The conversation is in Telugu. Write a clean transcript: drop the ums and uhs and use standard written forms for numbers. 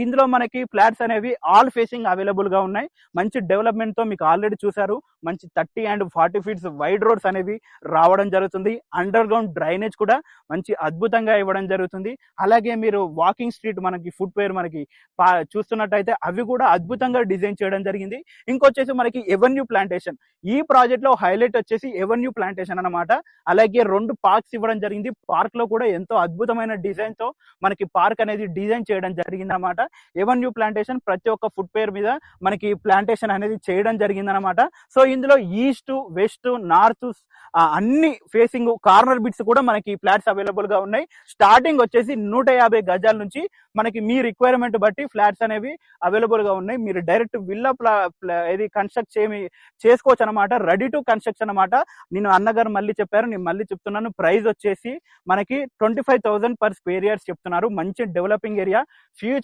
ఇందులో మనకి ఫ్లాట్స్ అనేవి ఆల్ ఫేసింగ్ అవైలబుల్ గా ఉన్నాయి. మంచి డెవలప్మెంట్ తో మీకు ఆల్రెడీ చూసారు, మంచి 30 and 40 ఫీట్స్ వైడ్ రోడ్స్ అనేవి రావడం జరుగుతుంది. అండర్ గ్రౌండ్ డ్రైనేజ్ కూడా మంచి అద్భుతంగా ఇవ్వడం జరుగుతుంది. అలాగే మీరు వాకింగ్ స్ట్రీట్ మనకి ఫుట్ వేర్ మనకి చూస్తున్నట్టయితే అవి కూడా అద్భుతంగా డిజైన్ చేయడం జరిగింది. ఇంకొచ్చేసి మనకి ఎవెన్యూ ప్లాంటేషన్, ఈ ప్రాజెక్ట్ లో హైలైట్ వచ్చేసి ఎవెన్యూ ప్లాంటేషన్ అన్నమాట. అలాగే 2 పార్క్స్ ఇవ్వడం జరిగింది. పార్క్ లో కూడా ఎంతో అద్భుతమైన డిజైన్ తో మనకి పార్క్ అనేది డిజైన్ చేయడం జరిగింది అన్నమాట. ఎవెన్యూ ప్లాంటేషన్ ప్రతి ఒక్క ఫుట్ వేర్ మీద మనకి ప్లాంటేషన్ అనేది చేయడం జరిగింది అనమాట. సో ఇందులో ఈస్ట్, వెస్ట్, నార్త్ అన్ని ఫేసింగ్ కార్నర్ బిట్స్ కూడా మనకి ఫ్లాట్స్ అవైలబుల్ గా ఉన్నాయి. స్టార్టింగ్ వచ్చేసి 150 గజాల నుంచి మనకి మీ రిక్వైర్మెంట్ బట్టి ఫ్లాట్స్ అనేవి అవైలబుల్ గా ఉన్నాయి. మీరు డైరెక్ట్ విల్లా ఇది కన్స్ట్రక్ట్ చేసుకోవచ్చు అనమాట. రెడీ టు కన్స్ట్రక్షన్ అనమాట. నేను అన్నగారు మళ్ళీ చెప్పారు, నేను మళ్ళీ చెప్తున్నాను. ప్రైస్ వచ్చేసి మనకి 25,000 per square yards చెప్తున్నారు. మంచి డెవలపింగ్ ఏరియా. ఫ్యూచర్